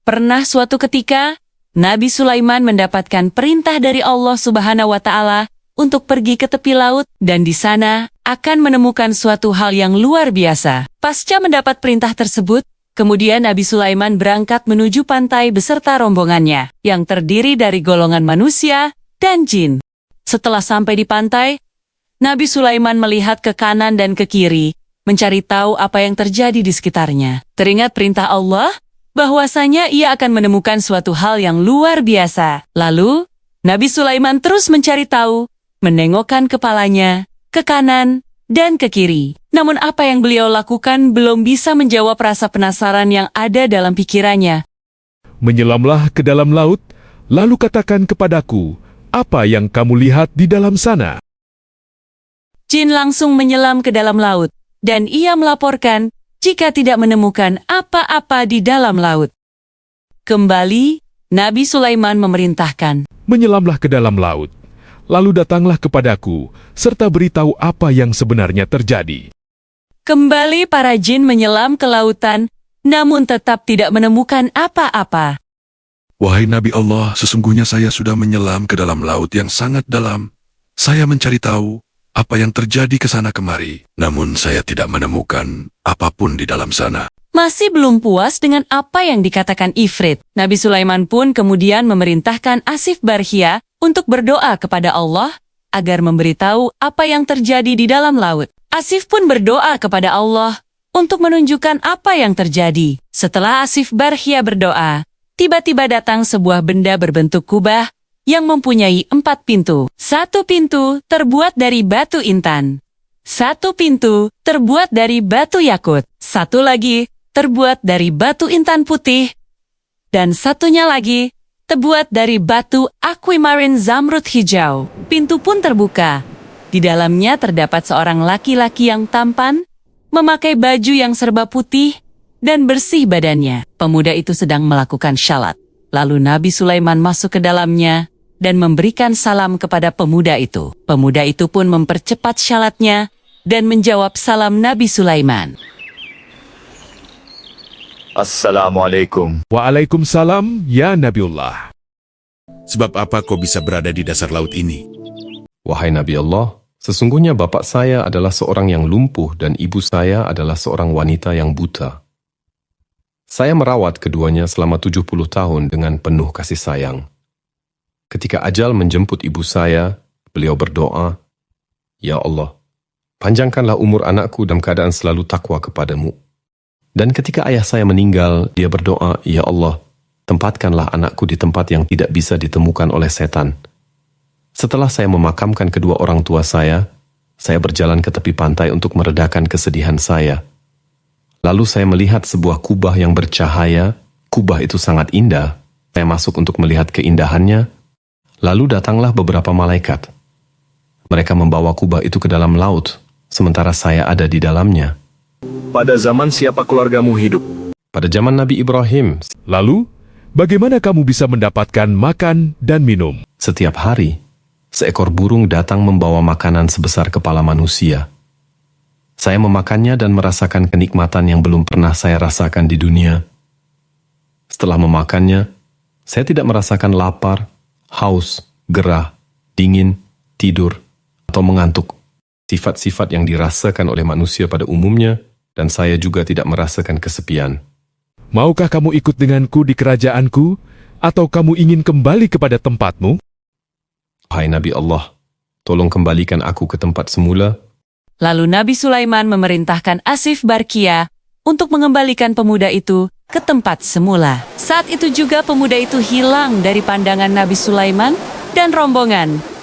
Pernah suatu ketika, Nabi Sulaiman mendapatkan perintah dari Allah Subhanahu wa Ta'ala untuk pergi ke tepi laut, dan di sana akan menemukan suatu hal yang luar biasa. Pasca mendapat perintah tersebut, kemudian Nabi Sulaiman berangkat menuju pantai beserta rombongannya, yang terdiri dari golongan manusia dan jin. Setelah sampai di pantai, Nabi Sulaiman melihat ke kanan dan ke kiri, mencari tahu apa yang terjadi di sekitarnya. Teringat perintah Allah, bahwasanya ia akan menemukan suatu hal yang luar biasa. Lalu, Nabi Sulaiman terus mencari tahu, menengokkan kepalanya, ke kanan, dan ke kiri. Namun apa yang beliau lakukan belum bisa menjawab rasa penasaran yang ada dalam pikirannya. Menyelamlah ke dalam laut, lalu katakan kepadaku, apa yang kamu lihat di dalam sana? Jin langsung menyelam ke dalam laut, dan ia melaporkan jika tidak menemukan apa-apa di dalam laut. Kembali, Nabi Sulaiman memerintahkan, Menyelamlah ke dalam laut, lalu datanglah kepadaku, serta beritahu apa yang sebenarnya terjadi. Kembali para jin menyelam ke lautan, namun tetap tidak menemukan apa-apa. Wahai Nabi Allah, sesungguhnya saya sudah menyelam ke dalam laut yang sangat dalam. Saya mencari tahu apa yang terjadi ke sana kemari, namun saya tidak menemukan apapun di dalam sana. Masih belum puas dengan apa yang dikatakan Ifrit, Nabi Sulaiman pun kemudian memerintahkan Asif Barkhia untuk berdoa kepada Allah agar memberitahu apa yang terjadi di dalam laut. Asif pun berdoa kepada Allah untuk menunjukkan apa yang terjadi. Setelah Asif Barkhia berdoa, tiba-tiba datang sebuah benda berbentuk kubah yang mempunyai 4 pintu. 1 pintu terbuat dari batu intan. 1 pintu terbuat dari batu yakut. 1 lagi terbuat dari batu intan putih. Dan satunya lagi terbuat dari batu aquamarine zamrud hijau. Pintu pun terbuka. Di dalamnya terdapat seorang laki-laki yang tampan, memakai baju yang serba putih, dan bersih badannya. Pemuda itu sedang melakukan syalat. Lalu Nabi Sulaiman masuk ke dalamnya dan memberikan salam kepada pemuda itu. Pemuda itu pun mempercepat syalatnya dan menjawab salam Nabi Sulaiman. Assalamualaikum. Waalaikumsalam, ya Nabiullah. Sebab apa kau bisa berada di dasar laut ini? Wahai Nabi Allah, sesungguhnya bapak saya adalah seorang yang lumpuh dan ibu saya adalah seorang wanita yang buta. Saya merawat keduanya selama 70 tahun dengan penuh kasih sayang. Ketika ajal menjemput ibu saya, beliau berdoa, Ya Allah, panjangkanlah umur anakku dalam keadaan selalu takwa kepadamu. Dan ketika ayah saya meninggal, dia berdoa, Ya Allah, tempatkanlah anakku di tempat yang tidak bisa ditemukan oleh setan. Setelah saya memakamkan kedua orang tua saya berjalan ke tepi pantai untuk meredakan kesedihan saya. Lalu saya melihat sebuah kubah yang bercahaya. Kubah itu sangat indah. Saya masuk untuk melihat keindahannya. Lalu datanglah beberapa malaikat. Mereka membawa kubah itu ke dalam laut, sementara saya ada di dalamnya. Pada zaman siapa keluargamu hidup? Pada zaman Nabi Ibrahim, Lalu, bagaimana kamu bisa mendapatkan makan dan minum? setiap hari, seekor burung datang membawa makanan sebesar kepala manusia. Saya memakannya dan merasakan kenikmatan yang belum pernah saya rasakan di dunia. Setelah memakannya, saya tidak merasakan lapar, haus, gerah, dingin, tidur, atau mengantuk. Sifat-sifat yang dirasakan oleh manusia pada umumnya, dan saya juga tidak merasakan kesepian. Maukah kamu ikut denganku di kerajaanku, atau kamu ingin kembali kepada tempatmu? Hai Nabi Allah, tolong kembalikan aku ke tempat semula. Lalu Nabi Sulaiman memerintahkan Asif Barkhia untuk mengembalikan pemuda itu ke tempat semula. Saat itu juga pemuda itu hilang dari pandangan Nabi Sulaiman dan rombongan.